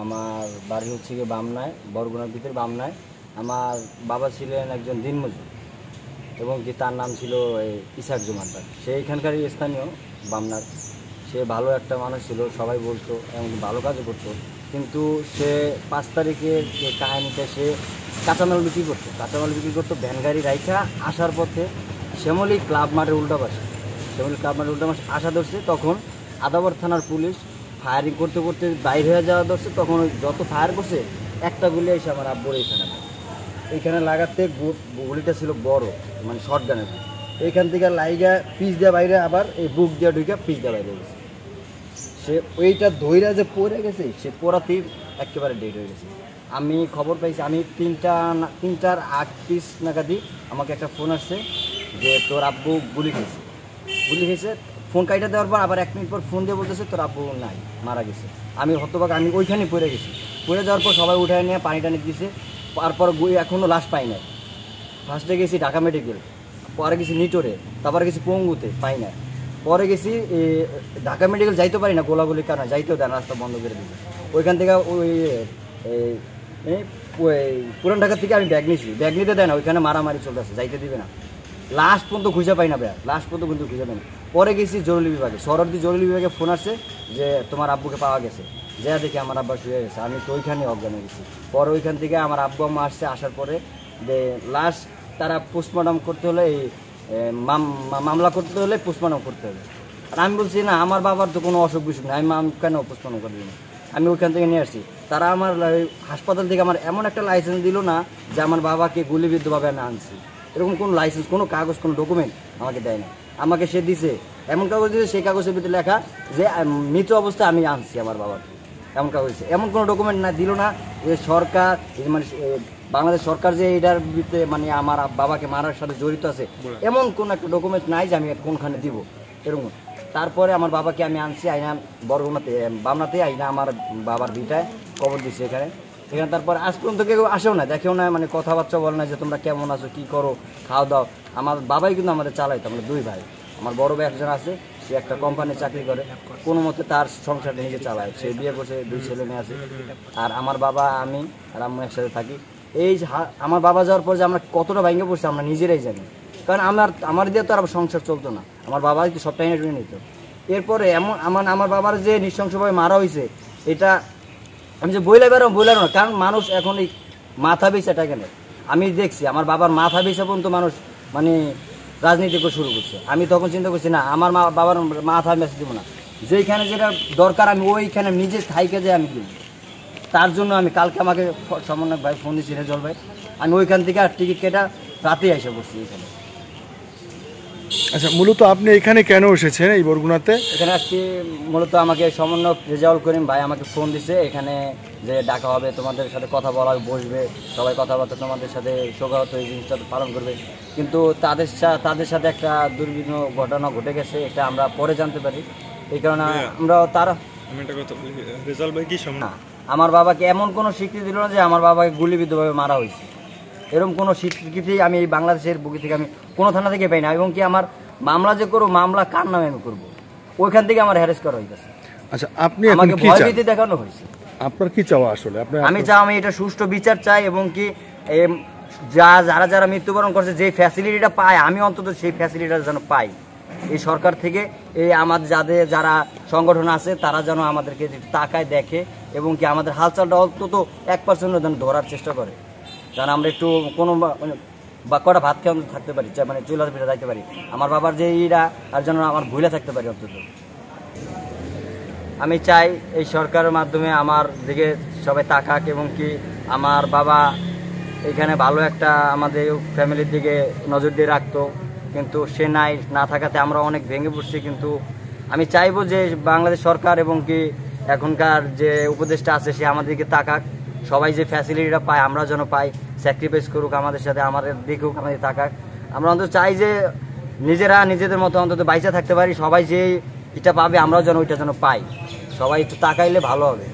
আমার বাড়ি হচ্ছে গিয়ে বামনায়, বরগুনার ভিতরে বামনায়। আমার বাবা ছিলেন একজন দিনমজুর এবং কি তার নাম ছিল ইসাক জুমানদার। সে এখানকারই স্থানীয় বামনার। সে ভালো একটা মানুষ ছিল, সবাই বলতো এবং ভালো কাজও করতো। কিন্তু সে 5 তারিখের যে কাহিনিটা, সে কাঁচামাল বিক্রি করতো ভ্যান গাড়ি রাইখা আসার পথে শ্যামলী ক্লাব মাঠের উল্টা পাশে আসা ধরছে। তখন আদাবর থানার পুলিশ ফায়ারিং করতে করতে বাইরে হয়ে যাওয়া ধরছে। তখন যত ফায়ার করছে একটা গুলি এসে আমার আব্বুর এইখানে লাগাতে গুলিটা ছিল বড়, মানে শর্ট গানের। এইখান থেকে লাইগা পিচ দেওয়া বাইরে, আবার এই বুক দিয়ে ঢুকে পিচ দেওয়া বাইরে গেছে। সে ওইটা ধৈরা যে পড়ে গেছে, সে পোড়াতেই একেবারে ডেড হয়ে গেছে। আমি খবর পাইছি, আমি 3টার 8 নাগাদি আমাকে একটা ফোন আসছে যে তোর আব্বু গুলি খেয়েছে। ফোন কাইটা দেওয়ার পর আবার 1 মিনিট পর ফোন দিয়ে বলতেছে তোর আব্বু নাই, মারা গেছে। আমি হতবাক, আমি ওইখানেই পড়ে গেছি। পড়ে যাওয়ার পর সবাই উঠায় নিয়ে পানি টানি দিয়েছে। তারপর এখনও লাশ পাই নাই। ফার্স্টে গেছি ঢাকা মেডিকেল, পরে গেছি নিটোরে, তারপরে গেছি পঙ্গুতে, পাই না। পরে গেছি ঢাকা মেডিকেল যাইতে পারি না, গোলাগুলির কারণে যাইতেও দেয় না, রাস্তা বন্ধ করে দিয়েছে। ওইখান থেকে পুরান ঢাকা থেকে আমি ব্যাগ নিতে দেয় না, ওইখানে মারামারি চলতেছে, যাইতে দিবে না। লাস্ট পর্যন্ত খুঁজে পাই না কিন্তু খুঁজে পাই না। পরে গেছি জরুরি বিভাগে, সরদি জরুরি বিভাগে ফোন আসছে যে তোমার আব্বুকে পাওয়া গেছে। যা দেখি আমার আব্বা শুয়ে গেছে, আমি তো ওইখানে অজ্ঞান হয়ে গেছি। পরে ওইখান থেকে আমার আব্বু আম্মা আসছে, আসার পরে যে লাস্ট তারা পোস্টমর্টম করতে হলে, মামলা করতে হলে পোস্টমর্টম করতে হবে। আর আমি বলছি না, আমার বাবার তো কোনো অসুখ বিসুখ নেই, আমি কেন পোস্টমর্টম করে দিই। আমি ওইখান থেকে নিয়ে আসছি। তারা আমার হাসপাতাল থেকে আমার এমন একটা লাইসেন্স দিল না যে আমার বাবাকে গুলিবিদ্ধভাবে আমি আনছি। এরকম কোনো লাইসেন্স, কোনো কাগজ, কোনো ডকুমেন্ট আমাকে দেয় না। আমাকে সে দিছে এমন কাগজ দিয়েছে, সেই কাগজের ভিতরে লেখা যে মৃত অবস্থায় আমি আনছি আমার বাবাকে, এমন কাগজ দিয়েছে। এমন কোনো ডকুমেন্ট না দিল না যে সরকার, মানে বাংলাদেশ সরকার যে এটার ভিতরে মানে আমার বাবাকে মারার সাথে জড়িত আছে, এমন কোনো একটা ডকুমেন্ট নাই যে আমি কোনখানে দিব এরকম। তারপরে আমার বাবাকে আমি আনছি, আইনা বামনাতে আইনা আমার বাবার ভিটায় কবর দিচ্ছি এখানে। তারপর আজ পর্যন্ত কেউ আসেও না, দেখেও না, মানে কথাবার্তা বলে না যে তোমরা কেমন আছো, কী করো, খাওয়া দাও। আমার বাবাই কিন্তু আমাদের চালাইতো, আমরা 2 ভাই। আমার বড় ভাই একজন আছে, সে একটা কোম্পানি চাকরি করে, কোনো মতে তার সংসারটা নিজে চালায়। সে বিয়ে করছে, 2 ছেলে মেয়ে আছে। আর আমার বাবা, আমি আর আম্মু একসাথে থাকি। এই আমার বাবা যাওয়ার পর যে আমরা কতটা ভেঙে পড়ছি আমরা নিজেরাই জানি, কারণ আমার দিয়ে তো আর সংসার চলতো না, আমার বাবাই তো সব টাইমে টুনে নিত। এরপরে এমন আমার বাবার যে নৃশংসভাবে মারা হয়েছে, এটা আমি যে বইলে বেরো না, কারণ মানুষ এখন এই মাথা বেচা টাকা নেই। আমি দেখছি আমার বাবার মাথা বেচা পর্যন্ত মানুষ মানে রাজনীতি করে শুরু করছে। আমি তখন চিন্তা করছি না, আমার বাবার মাথা বেচা দিব না, যেইখানে যেটা দরকার আমি ওইখানে নিজে থাইকে যে আমি দিব। তার জন্য আমি কালকে আমাকে সমন্বয় ভাই ফোন দিয়েছি, রেজল ভাই, আমি ওইখান থেকে টিকিট কেটে রাতে এসে বসছি এখানে। আচ্ছা, মূলত আপনি এখানে কেন এসেছেন এই বরগুনাতে? এখানে আসছি মূলত আমাকে সমন্বয় রেজাউল করিম ভাই আমাকে ফোন দিছে, এখানে যে ডাকা হবে, তোমাদের সাথে কথা বলা বসবে, সবাই কথাবার্তা তোমাদের সাথে সৌগাত এই জিনিসটা পালন করবে। কিন্তু তাদের সাথে একটা দুর্বিঘ্ন ঘটনা ঘটে গেছে, এটা আমরা পরে জানতে পারি। এই কারণে আমরা রেজাউল ভাই কি না, আমার বাবাকে এমন কোনো স্বীকৃতি দিল না যে আমার বাবাকে গুলিবিদ্ধভাবে মারা হয়েছে। এরকম কোনো স্বীকৃতি আমি এই বাংলাদেশের বুকে থেকে আমি কোনো থানা থেকে পাই না। এবং কি আমার মামলা যে করবো, মামলা কার নামে আমি করবো, ওইখান থেকে আমার হ্যারেস করা হয়েছে। আচ্ছা, আপনি আমাকে ভয়ভীতি দেখানো হয়েছে। আপনার কি চাওয়া আসলে? আমি এটা সুষ্ঠু বিচার চাই, এবং কি যারা মৃত্যুবরণ করছে যে ফ্যাসিলিটিটা পায়, আমি অন্তত সেই ফ্যাসিলিটিটা যেন পাই এই সরকার থেকে। এই আমার যারা সংগঠন আছে তারা যেন আমাদেরকে তাকায় দেখে, এবং কি আমাদের হালচালটা অন্তত 1% যেন ধরার চেষ্টা করে, যেন আমরা একটু কোনো বা কটা ভাত খেয়ে থাকতে পারি, মানে চুলার পিঠে থাকতে পারি। আমার বাবার যে আর যেন আমার ভুলে থাকতে পারি অন্তত। আমি চাই এই সরকারের মাধ্যমে আমার দিকে সবাই তাকাক, এবং কি আমার বাবা এখানে ভালো একটা আমাদের ফ্যামিলির দিকে নজর দিয়ে রাখতো, কিন্তু সে না থাকাতে আমরা অনেক ভেঙে পড়ছি। কিন্তু আমি চাইবো যে বাংলাদেশ সরকার এবং কি এখনকার যে উপদেষ্টা আছে সে আমাদেরকে তাকাক, সবাই যে ফ্যাসিলিটিটা পায় আমরা যেন পাই, স্যাক্রিফাইস করুক আমাদের সাথে, আমাদের দেখুক, আমাদের তাকাক। আমরা অন্তত চাই যে নিজেদের মতো অন্তত বাইচা থাকতে পারি, সবাই যে এটা পাবে আমরাও যেন ওইটা যেন পাই, সবাই একটু তাকাইলে ভালো হবে।